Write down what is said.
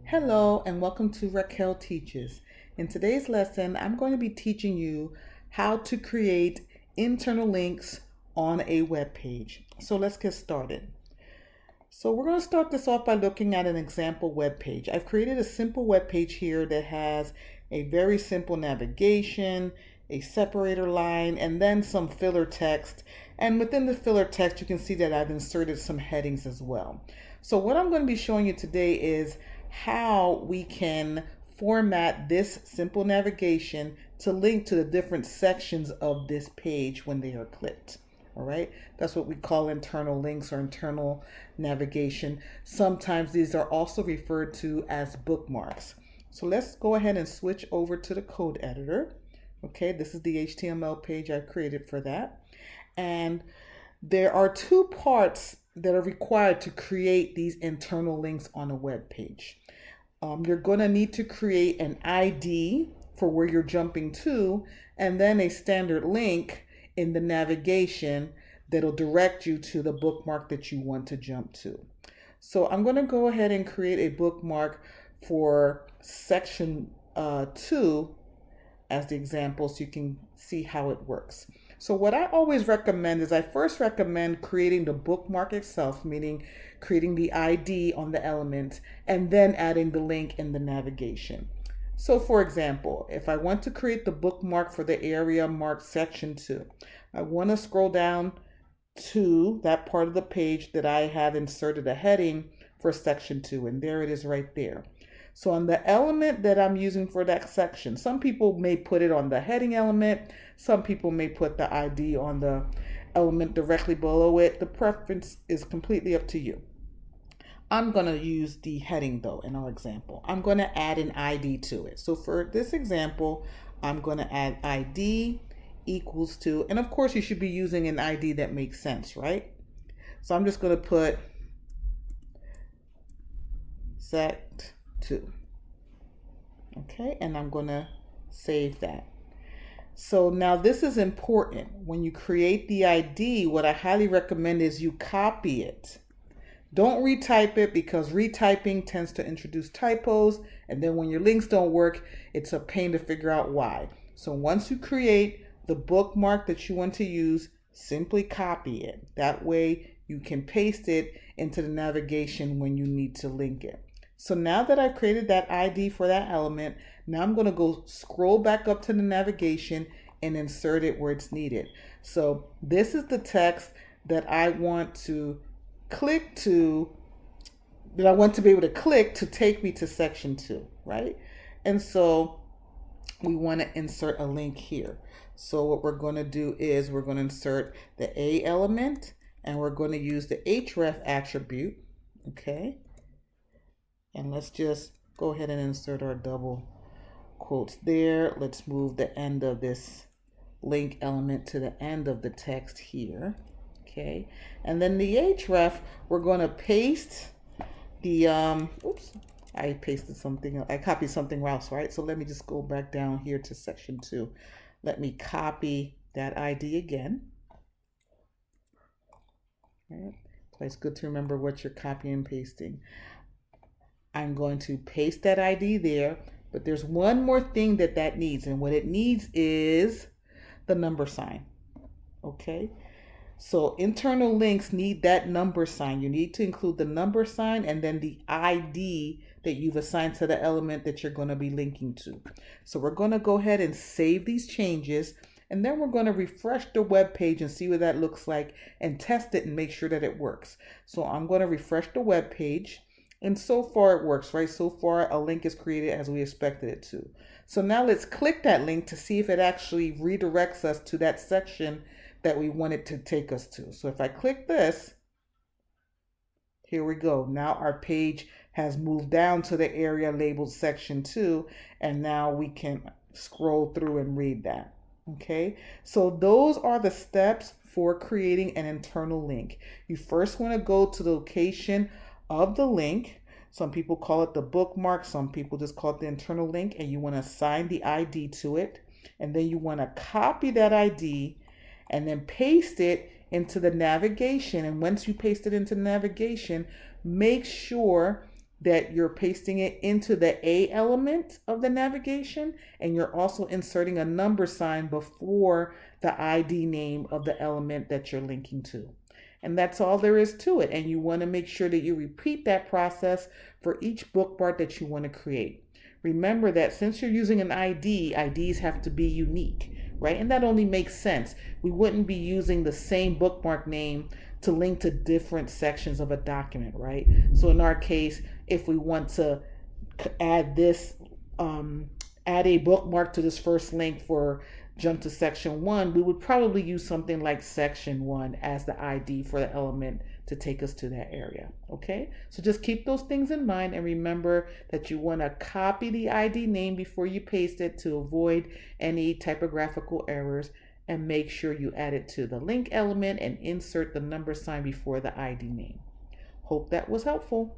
Hello and welcome to Raquel Teaches. In today's lesson, I'm going to be teaching you how to create internal links on a web page. So let's get started. So we're going to start this off by looking at an example web page. I've created a simple web page here that has a very simple navigation, a separator line, and then some filler text. And within the filler text, you can see that I've inserted some headings as well. So what I'm going to be showing you today is how we can format this simple navigation to link to the different sections of this page when they are clicked. All right, that's what we call internal links or internal navigation. Sometimes these are also referred to as bookmarks. So let's go ahead and switch over to the code editor. Okay, this is the HTML page I created for that. And there are two parts that are required to create these internal links on a web page. You're going to need to create an ID for where you're jumping to, and then a standard link in the navigation that'll direct you to the bookmark that you want to jump to. So I'm going to go ahead and create a bookmark for section 2 as the example so you can see how it works. So what I always recommend is I first recommend creating the bookmark itself, meaning creating the ID on the element and then adding the link in the navigation. So for example, if I want to create the bookmark for the area marked section 2, I want to scroll down to that part of the page that I have inserted a heading for section 2, and there it is right there. So on the element that I'm using for that section, some people may put it on the heading element, some people may put the ID on the element directly below it. The preference is completely up to you. I'm going to use the heading though in our example. I'm going to add an ID to it. So for this example, I'm going to add ID equals to, and of course you should be using an ID that makes sense, right? So I'm just going to put sect 2. Okay, and I'm going to save that. So now this is important. When you create the ID, what I highly recommend is you copy it. Don't retype it, because retyping tends to introduce typos, and then when your links don't work, it's a pain to figure out why. So once you create the bookmark that you want to use, simply copy it. That way you can paste it into the navigation when you need to link it. So now that I've created that ID for that element, now I'm going to go scroll back up to the navigation and insert it where it's needed. So this is the text that I want to click to, that I want to be able to click to take me to section 2, right? And so we want to insert a link here. So what we're going to do is we're going to insert the A element, and we're going to use the href attribute, okay? And let's just go ahead and insert our double quotes there. Let's move the end of this link element to the end of the text here. Okay. And then the href, we're going to paste the, oops, I pasted something, I copied something else, right? So let me just go back down here to section 2. Let me copy that ID again. All right. So it's good to remember what you're copying and pasting. I'm going to paste that ID there, but there's one more thing that needs, and what it needs is the number sign. Okay, so internal links need that number sign. You need to include the number sign and then the ID that you've assigned to the element that you're going to be linking to. So we're going to go ahead and save these changes, and then we're going to refresh the web page and see what that looks like and test it and make sure that it works. So I'm going to refresh the web page. And so far it works, right? So far a link is created as we expected it to. So now let's click that link to see if it actually redirects us to that section that we want it to take us to. So if I click this, here we go. Now our page has moved down to the area labeled section 2, and now we can scroll through and read that. Okay, so those are the steps for creating an internal link. You first want to go to the location of the link. Some people call it the bookmark, some people just call it the internal link, and you want to assign the ID to it, and then you want to copy that ID and then paste it into the navigation. And once you paste it into the navigation, make sure that you're pasting it into the A element of the navigation, and you're also inserting a number sign before the ID name of the element that you're linking to. And that's all there is to it. And you want to make sure that you repeat that process for each bookmark that you want to create. Remember that since you're using an ID, IDs have to be unique, right? And that only makes sense. We wouldn't be using the same bookmark name to link to different sections of a document, right? So in our case, if we want to add this, add a bookmark to this first link for jump to section 1, we would probably use something like section 1 as the ID for the element to take us to that area. Okay, so just keep those things in mind, and remember that you want to copy the ID name before you paste it to avoid any typographical errors, and make sure you add it to the link element and insert the number sign before the ID name. Hope that was helpful.